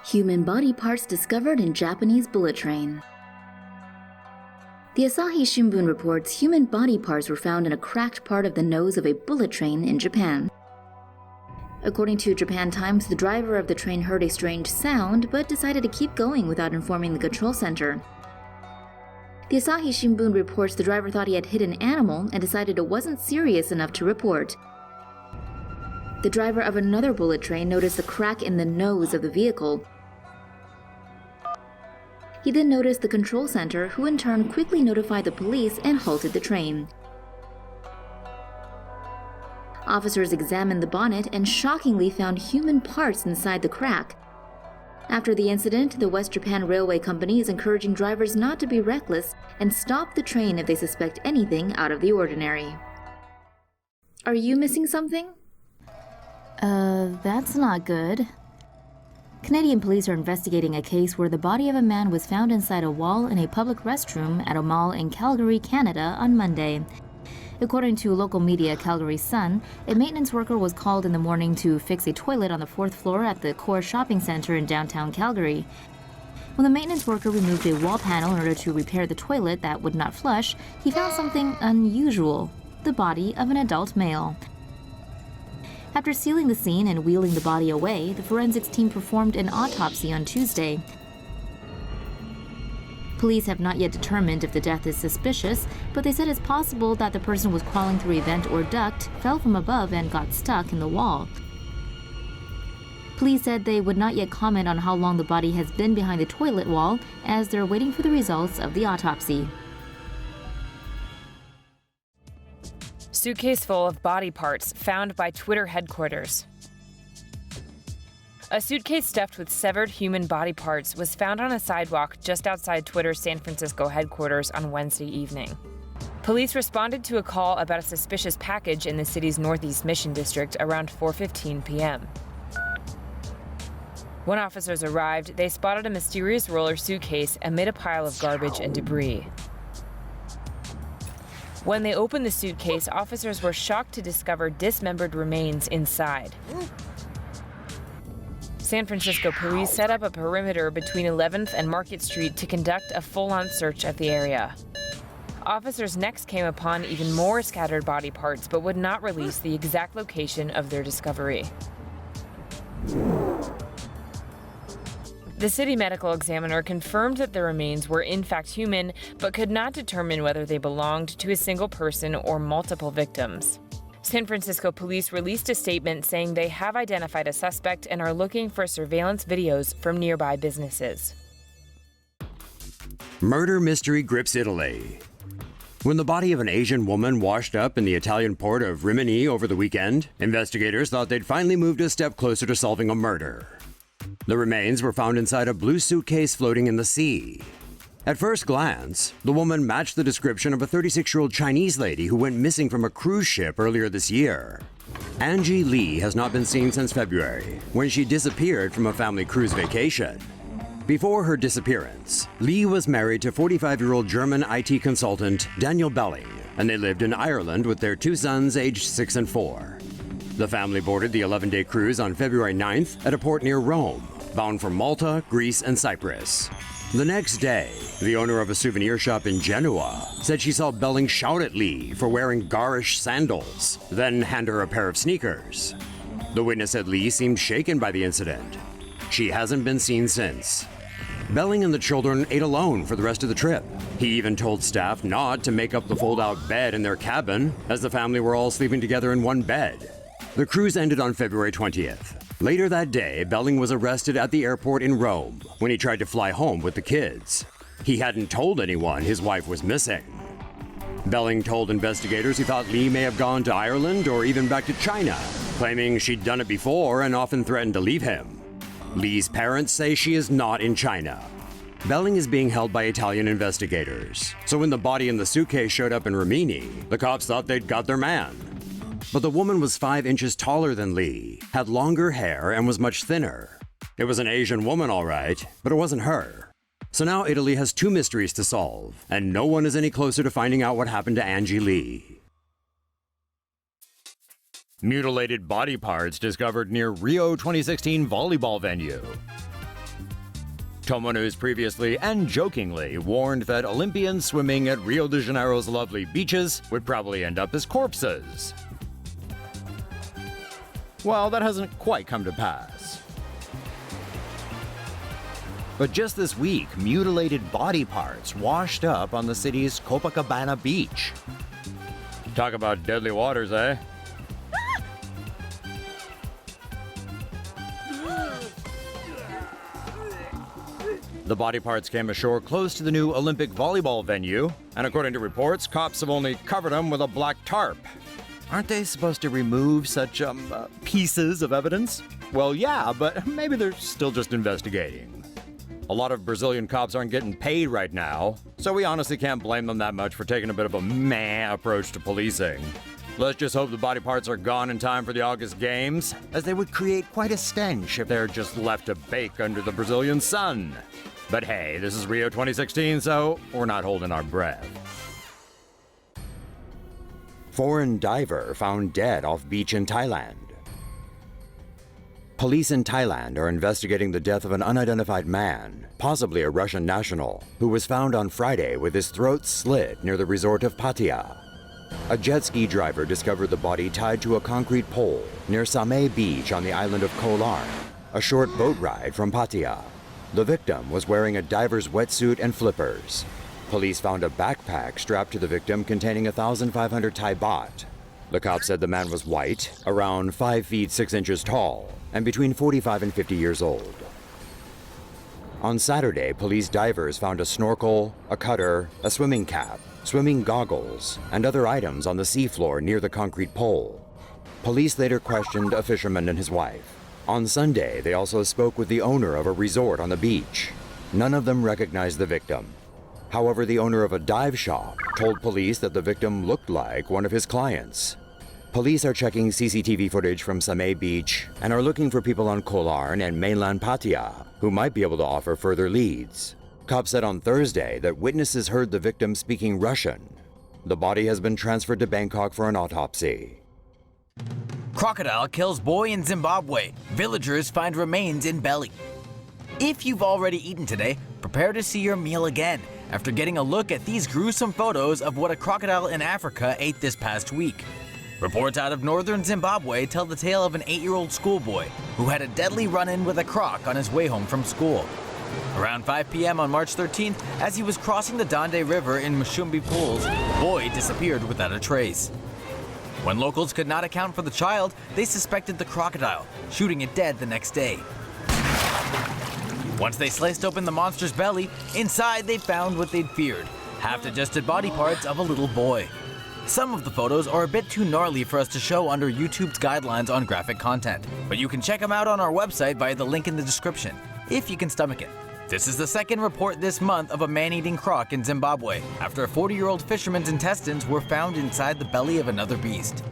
Human body parts discovered in Japanese bullet train. The Asahi Shimbun reports human body parts were found in a cracked part of the nose of a bullet train in Japan. According to Japan Times, the driver of the train heard a strange sound but decided to keep going without informing the control center. The Asahi Shimbun reports the driver thought he had hit an animal and decided it wasn't serious enough to report. The driver of another bullet train noticed a crack in the nose of the vehicle. He then noticed the control center, who in turn quickly notified the police and halted the train. Officers examined the bonnet and shockingly found human parts inside the crack. After the incident, the West Japan Railway Company is encouraging drivers not to be reckless and stop the train if they suspect anything out of the ordinary. Are you missing something? That's not good. Canadian police are investigating a case where the body of a man was found inside a wall in a public restroom at a mall in Calgary, Canada on Monday. According to local media Calgary Sun, a maintenance worker was called in the morning to fix a toilet on the 4th floor at the Core Shopping Center in downtown Calgary. When the maintenance worker removed a wall panel in order to repair the toilet that would not flush, he found something unusual: the body of an adult male. After sealing the scene and wheeling the body away, the forensics team performed an autopsy on Tuesday. Police have not yet determined if the death is suspicious, but they said it's possible that the person was crawling through a vent or duct, fell from above, and got stuck in the wall. Police said they would not yet comment on how long the body has been behind the toilet wall, as they're waiting for the results of the autopsy. Suitcase full of body parts found by Twitter headquarters. A suitcase stuffed with severed human body parts was found on a sidewalk just outside Twitter's San Francisco headquarters on Wednesday evening. Police responded to a call about a suspicious package in the city's Northeast Mission District around 4:15 p.m. When officers arrived, they spotted a mysterious roller suitcase amid a pile of garbage and debris. When they opened the suitcase, officers were shocked to discover dismembered remains inside. San Francisco police set up a perimeter between 11th and Market Street to conduct a full-on search of the area. Officers next came upon even more scattered body parts, but would not release the exact location of their discovery. The city medical examiner confirmed that the remains were in fact human, but could not determine whether they belonged to a single person or multiple victims. San Francisco police released a statement saying they have identified a suspect and are looking for surveillance videos from nearby businesses. Murder mystery grips Italy. When the body of an Asian woman washed up in the Italian port of Rimini over the weekend, investigators thought they'd finally moved a step closer to solving a murder. The remains were found inside a blue suitcase floating in the sea. At first glance, the woman matched the description of a 36-year-old Chinese lady who went missing from a cruise ship earlier this year. Angie Lee has not been seen since February, when she disappeared from a family cruise vacation. Before her disappearance, Lee was married to 45-year-old German IT consultant Daniel Belling, and they lived in Ireland with their two sons aged 6 and 4. The family boarded the 11-day cruise on February 9th at a port near Rome, bound for Malta, Greece, and Cyprus. The next day, the owner of a souvenir shop in Genoa said she saw Belling shout at Lee for wearing garish sandals, then hand her a pair of sneakers. The witness said Lee seemed shaken by the incident. She hasn't been seen since. Belling and the children ate alone for the rest of the trip. He even told staff not to make up the fold-out bed in their cabin, as the family were all sleeping together in one bed. The cruise ended on February 20th. Later that day, Belling was arrested at the airport in Rome when he tried to fly home with the kids. He hadn't told anyone his wife was missing. Belling told investigators he thought Lee may have gone to Ireland or even back to China, claiming she'd done it before and often threatened to leave him. Lee's parents say she is not in China. Belling is being held by Italian investigators, so when the body in the suitcase showed up in Rimini, the cops thought they'd got their man. But the woman was 5 inches taller than Lee, had longer hair, and was much thinner. It was an Asian woman, all right, but it wasn't her. So now Italy has 2 mysteries to solve, and no one is any closer to finding out what happened to Angie Lee. Mutilated body parts discovered near Rio 2016 volleyball venue. TomoNews previously and jokingly warned that Olympians swimming at Rio de Janeiro's lovely beaches would probably end up as corpses. Well, that hasn't quite come to pass. But just this week, mutilated body parts washed up on the city's Copacabana beach. Talk about deadly waters, eh? The body parts came ashore close to the new Olympic volleyball venue, and according to reports, cops have only covered them with a black tarp. Aren't they supposed to remove such, pieces of evidence? Well, yeah, but maybe they're still just investigating. A lot of Brazilian cops aren't getting paid right now, so we honestly can't blame them that much for taking a bit of a meh approach to policing. Let's just hope the body parts are gone in time for the August Games, as they would create quite a stench if they're just left to bake under the Brazilian sun. But hey, this is Rio 2016, so we're not holding our breath. Foreign diver found dead off beach in Thailand. Police in Thailand are investigating the death of an unidentified man, possibly a Russian national, who was found on Friday with his throat slit near the resort of Pattaya. A jet ski driver discovered the body tied to a concrete pole near Same Beach on the island of Koh Larn, a short boat ride from Pattaya. The victim was wearing a diver's wetsuit and flippers. Police found a backpack strapped to the victim containing 1,500 Thai baht. The cops said the man was white, around 5 feet 6 inches tall, and between 45 and 50 years old. On Saturday, police divers found a snorkel, a cutter, a swimming cap, swimming goggles, and other items on the seafloor near the concrete pole. Police later questioned a fisherman and his wife. On Sunday, they also spoke with the owner of a resort on the beach. None of them recognized the victim. However, the owner of a dive shop told police that the victim looked like one of his clients. Police are checking CCTV footage from Same Beach and are looking for people on Koh Larn and mainland Pattaya who might be able to offer further leads. Cops said on Thursday that witnesses heard the victim speaking Russian. The body has been transferred to Bangkok for an autopsy. Crocodile kills boy in Zimbabwe. Villagers find remains in belly. If you've already eaten today, prepare to see your meal again after getting a look at these gruesome photos of what a crocodile in Africa ate this past week. Reports out of northern Zimbabwe tell the tale of an 8-year-old schoolboy who had a deadly run-in with a croc on his way home from school. Around 5 p.m. on March 13th, as he was crossing the Dande River in Mushumbi Pools, the boy disappeared without a trace. When locals could not account for the child, they suspected the crocodile, shooting it dead the next day. Once they sliced open the monster's belly, inside they found what they'd feared, half-digested body parts of a little boy. Some of the photos are a bit too gnarly for us to show under YouTube's guidelines on graphic content, but you can check them out on our website via the link in the description, if you can stomach it. This is the second report this month of a man-eating croc in Zimbabwe, after a 40-year-old fisherman's intestines were found inside the belly of another beast.